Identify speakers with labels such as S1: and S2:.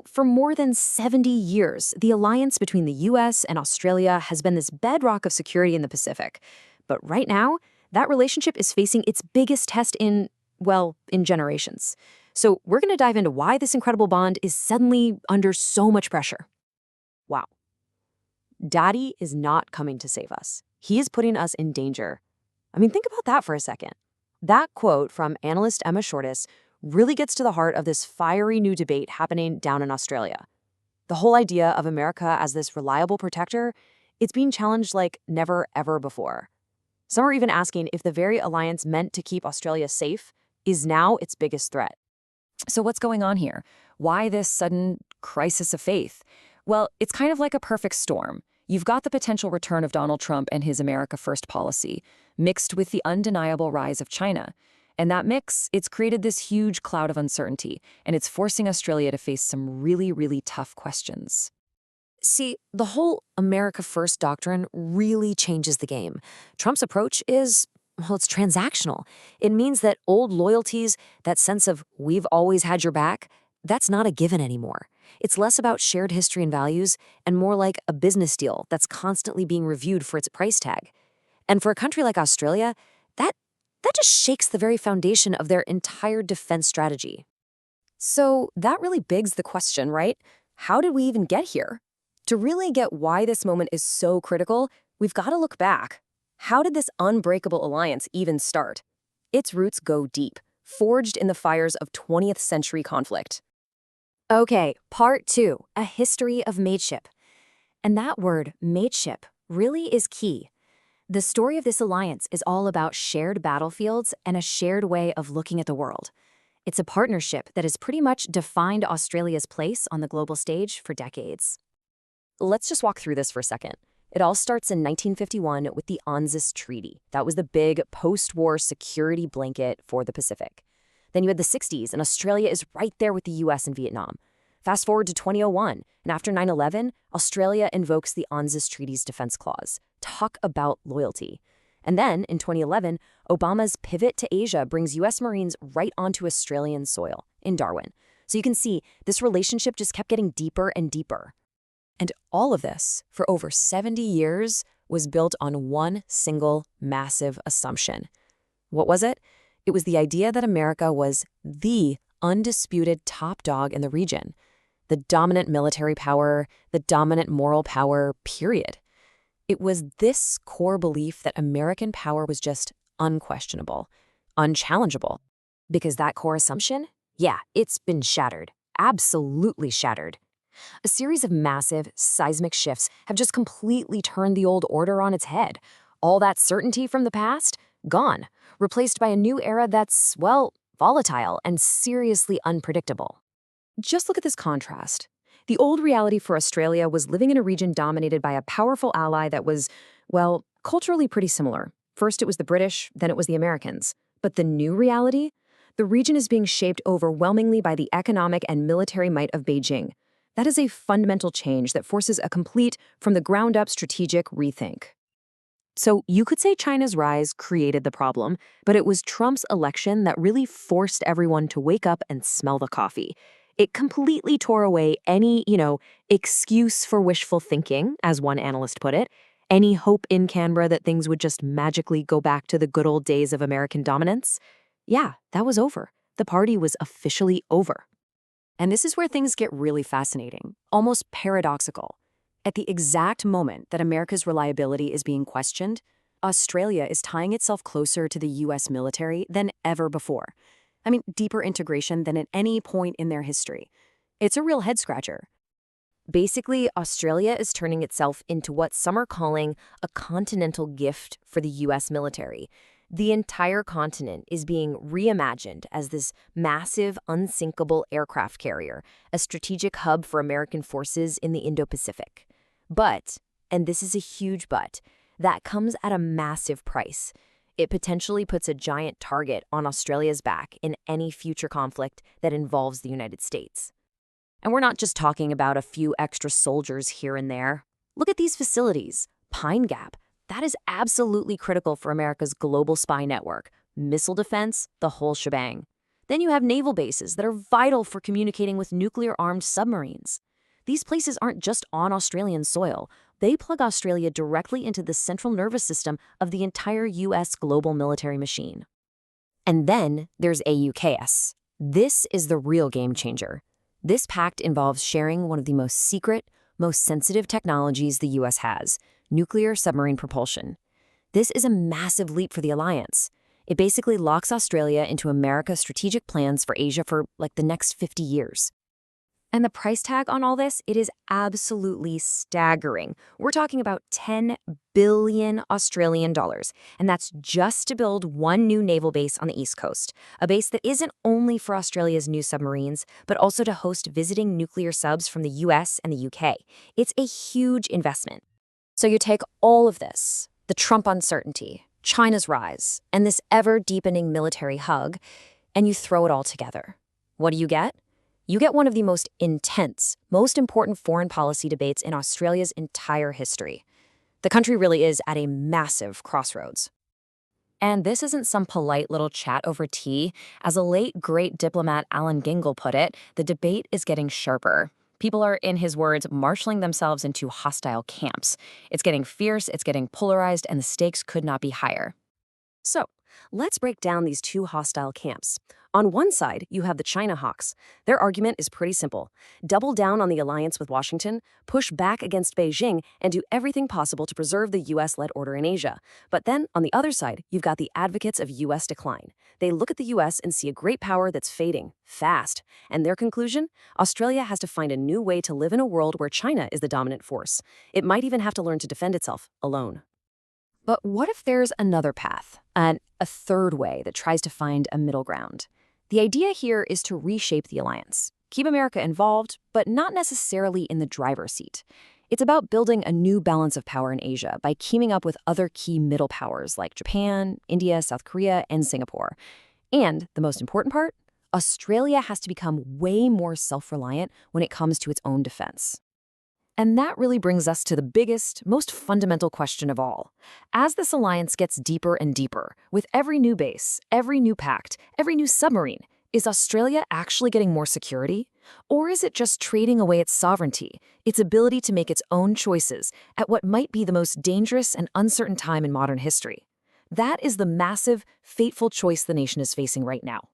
S1: For more than 70 years, the alliance between the US and Australia has been this bedrock of security in the Pacific. But right now, that relationship is facing its biggest test in generations. So we're going to dive into why this incredible bond is suddenly under so much pressure. Wow. Daddy is not coming to save us. He is putting us in danger. Think about that for a second. That quote from analyst Emma Shortis really gets to the heart of this fiery new debate happening down in Australia. The whole idea of America as this reliable protector, it's being challenged like never, ever before. Some are even asking if the very alliance meant to keep Australia safe is now its biggest threat.
S2: So what's going on here? Why this sudden crisis of faith? Well, it's kind of like a perfect storm. You've got the potential return of Donald Trump and his America First policy, mixed with the undeniable rise of China. And that mix, it's created this huge cloud of uncertainty, and it's forcing Australia to face some really, really tough questions.
S1: See, the whole America First doctrine really changes the game. Trump's approach it's transactional. It means that old loyalties, that sense of we've always had your back, that's not a given anymore. It's less about shared history and values and more like a business deal that's constantly being reviewed for its price tag. And for a country like Australia, that just shakes the very foundation of their entire defense strategy.
S2: So that really begs the question, right? How did we even get here? To really get why this moment is so critical, we've got to look back. How did this unbreakable alliance even start? Its roots go deep, forged in the fires of 20th century conflict.
S1: Okay, part 2, a history of mateship. And that word, mateship, really is key. The story of this alliance is all about shared battlefields and a shared way of looking at the world. It's a partnership that has pretty much defined Australia's place on the global stage for decades.
S2: Let's just walk through this for a second. It all starts in 1951 with the AUKUS Treaty. That was the big post-war security blanket for the Pacific. Then you had the 60s, and Australia is right there with the US and Vietnam. Fast forward to 2001, and after 9/11, Australia invokes the AUKUS Treaty's defense clause. Talk about loyalty. And then, in 2011, Obama's pivot to Asia brings US Marines right onto Australian soil, in Darwin. So you can see, this relationship just kept getting deeper and deeper. And all of this, for over 70 years, was built on one single massive assumption. What was it? It was the idea that America was the undisputed top dog in the region. The dominant military power, the dominant moral power, period. It was this core belief that American power was just unquestionable, unchallengeable. Because that core assumption, it's been shattered. Absolutely shattered. A series of massive, seismic shifts have just completely turned the old order on its head. All that certainty from the past, gone, replaced by a new era that's, volatile and seriously unpredictable. Just look at this contrast. The old reality for Australia was living in a region dominated by a powerful ally that was, culturally pretty similar. First it was the British, then it was the Americans. But the new reality? The region is being shaped overwhelmingly by the economic and military might of Beijing. That is a fundamental change that forces a complete, from-the-ground-up strategic rethink. So you could say China's rise created the problem, but it was Trump's election that really forced everyone to wake up and smell the coffee. It completely tore away any, excuse for wishful thinking, as one analyst put it, any hope in Canberra that things would just magically go back to the good old days of American dominance. Yeah, that was over. The party was officially over. And this is where things get really fascinating, almost paradoxical. At the exact moment that America's reliability is being questioned, Australia is tying itself closer to the US military than ever before. Deeper integration than at any point in their history. It's a real head-scratcher. Basically, Australia is turning itself into what some are calling a continental gift for the US military. The entire continent is being reimagined as this massive, unsinkable aircraft carrier, a strategic hub for American forces in the Indo-Pacific. But, and this is a huge but, that comes at a massive price. It potentially puts a giant target on Australia's back in any future conflict that involves the United States. And we're not just talking about a few extra soldiers here and there. Look at these facilities. Pine Gap. That is absolutely critical for America's global spy network. Missile defense, the whole shebang. Then you have naval bases that are vital for communicating with nuclear-armed submarines. These places aren't just on Australian soil. They plug Australia directly into the central nervous system of the entire U.S. global military machine. And then there's AUKUS. This is the real game changer. This pact involves sharing one of the most secret, most sensitive technologies the U.S. has, nuclear submarine propulsion. This is a massive leap for the alliance. It basically locks Australia into America's strategic plans for Asia for, like, the next 50 years. And the price tag on all this, it is absolutely staggering. We're talking about 10 billion Australian dollars, and that's just to build one new naval base on the East Coast, a base that isn't only for Australia's new submarines, but also to host visiting nuclear subs from the US and the UK. It's a huge investment. So you take all of this, the Trump uncertainty, China's rise, and this ever-deepening military hug, and you throw it all together. What do you get? You get one of the most intense, most important foreign policy debates in Australia's entire history. The country really is at a massive crossroads. And this isn't some polite little chat over tea. As a late, great diplomat Alan Gingle put it, the debate is getting sharper. People are, in his words, marshaling themselves into hostile camps. It's getting fierce, it's getting polarized, and the stakes could not be higher. So, let's break down these two hostile camps. On one side, you have the China hawks. Their argument is pretty simple. Double down on the alliance with Washington, push back against Beijing, and do everything possible to preserve the U.S.-led order in Asia. But then, on the other side, you've got the advocates of U.S. decline. They look at the U.S. and see a great power that's fading, fast. And their conclusion? Australia has to find a new way to live in a world where China is the dominant force. It might even have to learn to defend itself alone. But what if there's another path, a third way that tries to find a middle ground? The idea here is to reshape the alliance, keep America involved, but not necessarily in the driver's seat. It's about building a new balance of power in Asia by teaming up with other key middle powers like Japan, India, South Korea, and Singapore. And the most important part, Australia has to become way more self-reliant when it comes to its own defense. And that really brings us to the biggest, most fundamental question of all. As this alliance gets deeper and deeper, with every new base, every new pact, every new submarine, is Australia actually getting more security? Or is it just trading away its sovereignty, its ability to make its own choices at what might be the most dangerous and uncertain time in modern history? That is the massive, fateful choice the nation is facing right now.